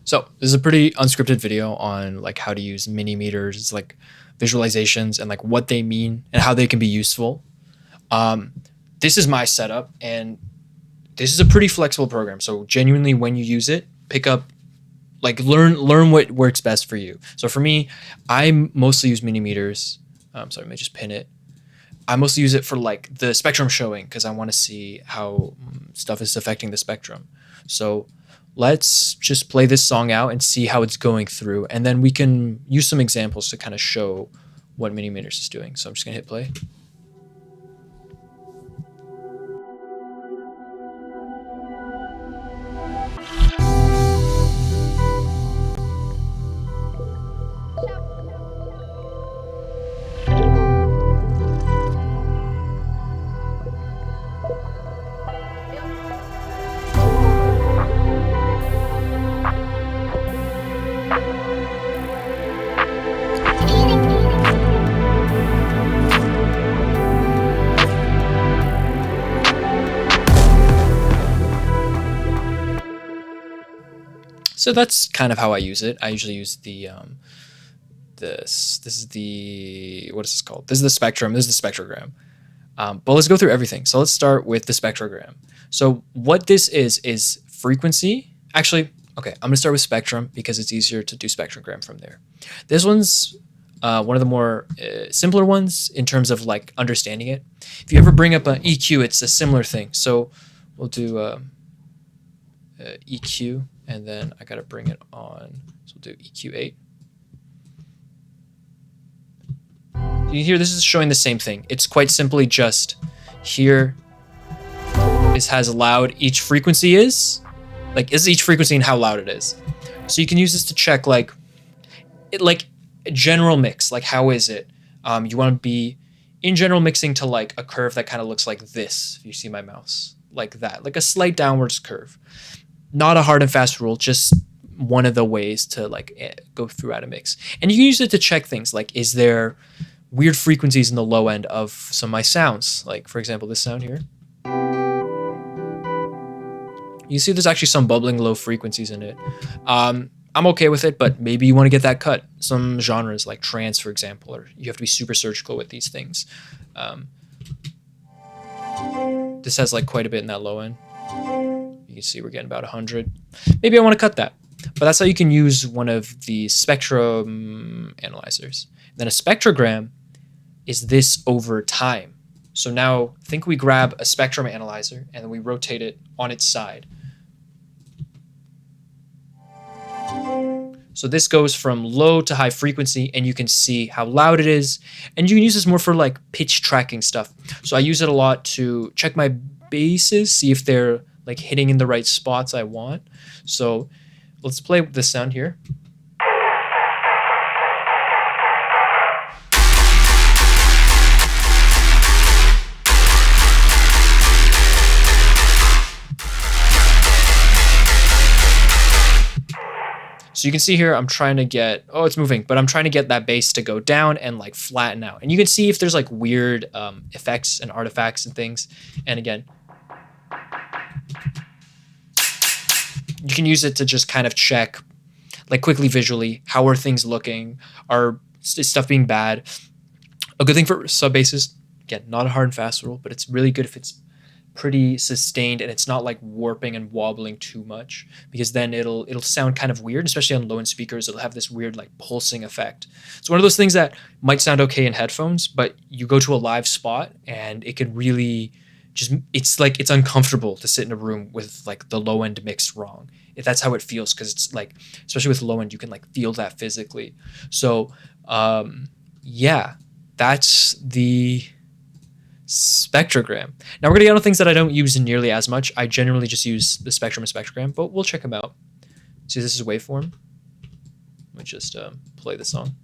So this is a pretty unscripted video on like how to use Minimeters, like visualizations and like what they mean and how they can be useful. This is my setup, and this is a pretty flexible program. So genuinely, when you use it, pick up, like learn what works best for you. So for me, I mostly use Minimeters. Sorry, let me just pin it. I mostly use it for like the spectrum showing because I want to see how stuff is affecting the spectrum. So let's just play this song out and see how it's going through. And then we can use some examples to kind of show what Minimeters is doing. So I'm just going to hit play. So that's kind of how I use it. I usually use the this is the, what is this called? This is the spectrum. This is the spectrogram. But let's go through everything. So let's start with the spectrogram. So what this is frequency. Actually, okay, I'm gonna start with spectrum because it's easier to do spectrogram from there. This one's one of the more simpler ones in terms of like understanding it. If you ever bring up an EQ, it's a similar thing. So we'll do EQ, and then I gotta bring it on. So we'll do EQ8. You hear this is showing the same thing. It's quite simply just here. This has loud each frequency is. Like, is each frequency and how loud it is. So you can use this to check like a general mix. Like, how is it? You want to be in general mixing to like a curve that kind of looks like this. If you see my mouse, like that, like a slight downwards curve. Not a hard and fast rule, just one of the ways to like go throughout a mix. And you can use it to check things like, is there weird frequencies in the low end of some of my sounds? Like, for example, this sound here. You see there's actually some bubbling low frequencies in it. I'm okay with it, but maybe you want to get that cut. Some genres like trance, for example, or you have to be super surgical with these things. This has like quite a bit in that low end. You can see we're getting about 100. Maybe I want to cut that. But that's how you can use one of the spectrum analyzers. Then a spectrogram is this over time. So now think we grab a spectrum analyzer and then we rotate it on its side. So this goes from low to high frequency, and you can see how loud it is. And you can use this more for like pitch tracking stuff. So I use it a lot to check my basses, see if they're like hitting in the right spots I want. So let's play this sound here. So you can see here, I'm trying to get, oh, it's moving, but I'm trying to get that bass to go down and like flatten out. And you can see if there's like weird effects and artifacts and things. And again, you can use it to just kind of check, like quickly visually, how are things looking? Is stuff being bad? A good thing for sub basses, again, not a hard and fast rule, but it's really good if it's pretty sustained and it's not like warping and wobbling too much, because then it'll sound kind of weird, especially on low end speakers. It'll have this weird like pulsing effect. It's one of those things that might sound okay in headphones, but you go to a live spot and it can really just, it's like, it's uncomfortable to sit in a room with like the low end mixed wrong. If that's how it feels, because it's like, especially with low end, you can like feel that physically. So yeah, that's the spectrogram. Now we're gonna get on things that I don't use nearly as much. I generally just use the spectrum and spectrogram, but we'll check them out. See, this is Waveform. Let me just play the song.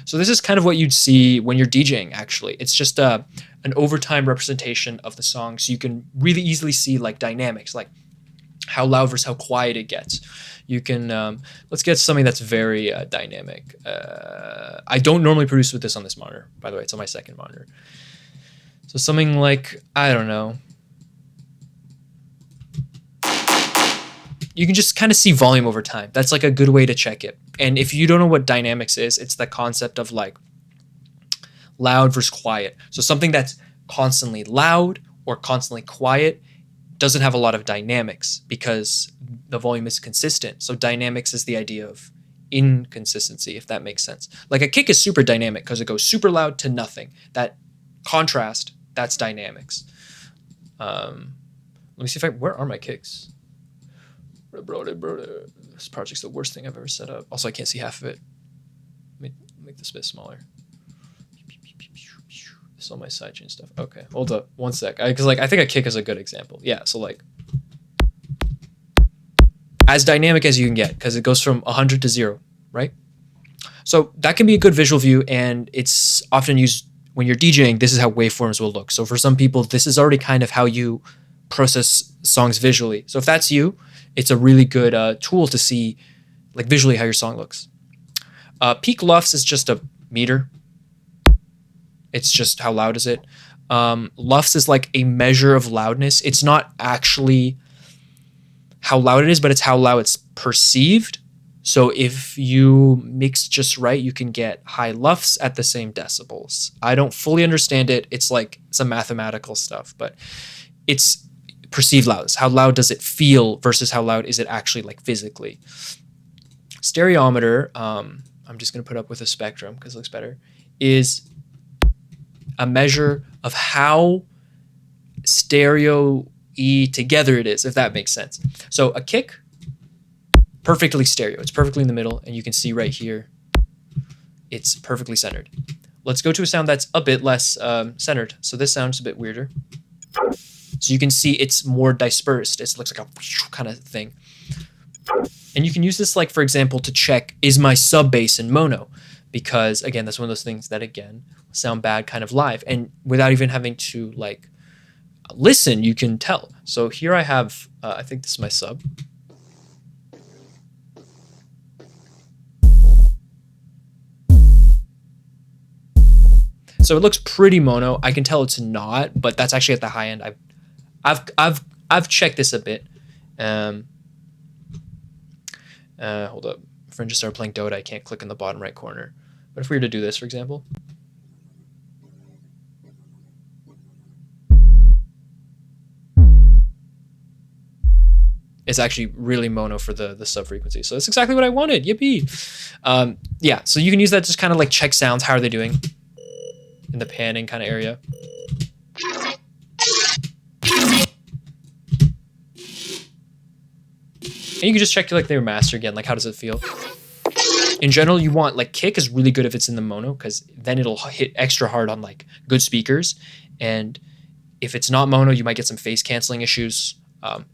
So this is kind of what you'd see when you're DJing, actually. It's just an overtime representation of the song, so you can really easily see like dynamics, like how loud versus how quiet it gets. You can, let's get something that's very dynamic. I don't normally produce with this on this monitor, by the way. It's on my second monitor. So something like, I don't know. You can just kind of see volume over time. That's like a good way to check it. And if you don't know what dynamics is, it's the concept of like loud versus quiet. So something that's constantly loud or constantly quiet doesn't have a lot of dynamics because the volume is consistent. So dynamics is the idea of inconsistency, if that makes sense. Like a kick is super dynamic because it goes super loud to nothing. That contrast, that's dynamics. Let me see if where are my kicks? Bro, this project's the worst thing I've ever set up. Also, I can't see half of it. Let me make this a bit smaller. This is all my sidechain stuff. Okay, hold up, one sec. Because I think a kick is a good example. Yeah, so like as dynamic as you can get because it goes from 100 to 0, right? So that can be a good visual view, and it's often used when you're DJing. This is how waveforms will look. So for some people, this is already kind of how you process songs visually. So if that's you, it's a really good tool to see like visually how your song looks. Peak LUFS is just a meter. It's just how loud is it. LUFS is like a measure of loudness. It's not actually how loud it is, but it's how loud it's perceived. So if you mix just right, you can get high LUFS at the same decibels. I don't fully understand it. It's like some mathematical stuff, but it's perceived loudness. How loud does it feel versus how loud is it actually like physically? Stereometer, I'm just going to put up with a spectrum because it looks better, is a measure of how stereo-y together it is, if that makes sense. So a kick, perfectly stereo. It's perfectly in the middle, and you can see right here, it's perfectly centered. Let's go to a sound that's a bit less centered. So this sounds a bit weirder. So you can see it's more dispersed. It looks like a kind of thing. And you can use this, like, for example, to check, is my sub bass in mono? Because, again, that's one of those things that, again, sound bad kind of live. And without even having to, like, listen, you can tell. So here I have, I think this is my sub. So it looks pretty mono. I can tell it's not, but that's actually at the high end. I've checked this a bit. Hold up. My friend just started playing Dota. I can't click in the bottom right corner. But if we were to do this, for example. It's actually really mono for the sub frequency. So that's exactly what I wanted. Yippee. Yeah, so you can use that to just kind of like check sounds. How are they doing in the panning kind of area? And you can just check like their master again, like how does it feel? In general, you want like kick is really good if it's in the mono because then it'll hit extra hard on like good speakers. And if it's not mono, you might get some phase canceling issues.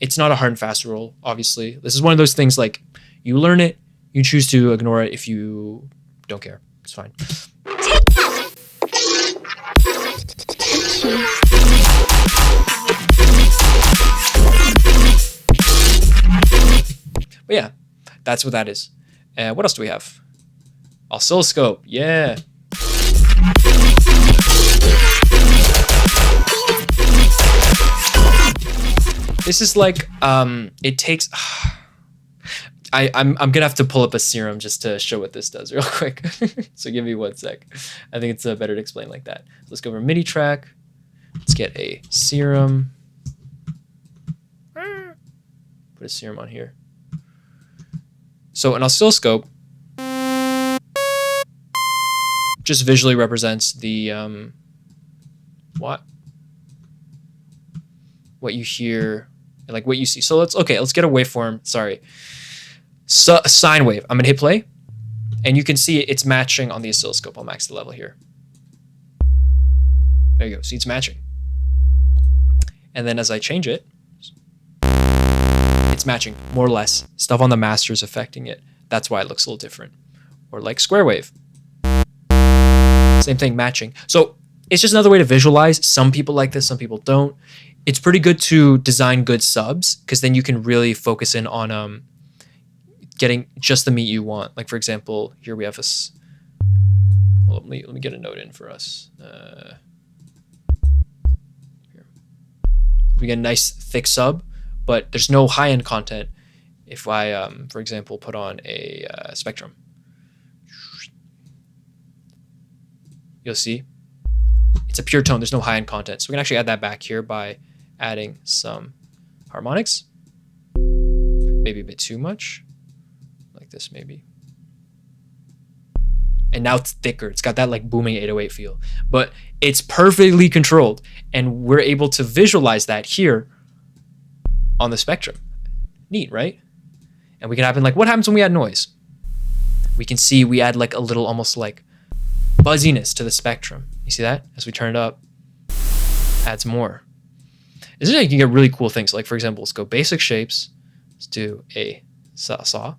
It's not a hard and fast rule, obviously. This is one of those things like you learn it, you choose to ignore it if you don't care. It's fine. But yeah, that's what that is. What else do we have? Oscilloscope, yeah. This is like, it takes, I'm gonna have to pull up a serum just to show what this does real quick. So give me 1 sec. I think it's better to explain like that. Let's go over MIDI track. Let's get a serum. Put a serum on here. So an oscilloscope just visually represents the what you hear and like what you see. So let's get a waveform. Sorry, so a sine wave. I'm gonna hit play, and you can see it's matching on the oscilloscope. I'll max the level here. There you go. See, it's matching. And then as I change it, it's matching more or less. Stuff on the master is affecting it. That's why it looks a little different. Or like square wave. Same thing, matching. So it's just another way to visualize. Some people like this, some people don't. it's pretty good to design good subs, because then you can really focus in on getting just the meat you want. Like for example, here we have this. Hold on, let me get a note in for us. Here. We get a nice thick sub, but there's no high-end content. If I, for example, put on a spectrum, you'll see it's a pure tone. There's no high-end content. So we can actually add that back here by adding some harmonics. Maybe a bit too much. Like this, maybe. And now it's thicker. It's got that like booming 808 feel. But it's perfectly controlled. And we're able to visualize that here on the spectrum. Neat, right? And we can happen like, what happens when we add noise? We can see we add like a little almost like fuzziness to the spectrum. You see that? As we turn it up, adds more. This is how you can get really cool things. Like for example, let's go basic shapes. Let's do a saw.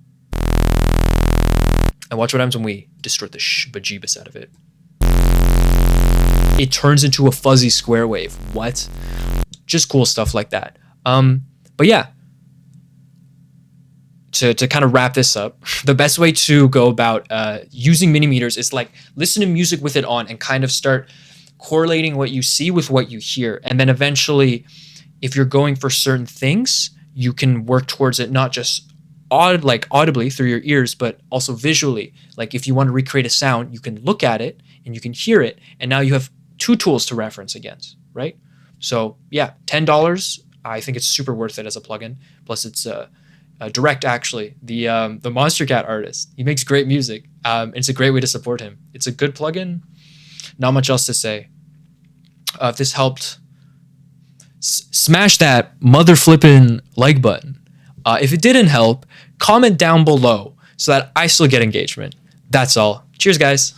And watch what happens when we distort the bejeebus out of it. It turns into a fuzzy square wave. What? Just cool stuff like that. But yeah, to kind of wrap this up, the best way to go about using Minimeters is like listen to music with it on and kind of start correlating what you see with what you hear. And then eventually, if you're going for certain things, you can work towards it, not just audibly through your ears, but also visually. Like if you want to recreate a sound, you can look at it and you can hear it. And now you have two tools to reference against, right? So yeah, $10. I think it's super worth it as a plugin. Plus it's Direct, actually, the Monster Cat artist. He makes great music. It's a great way to support him. It's a good plugin. Not much else to say. If this helped, smash that mother flippin' like button. If it didn't help, comment down below so that I still get engagement. That's all. Cheers, guys.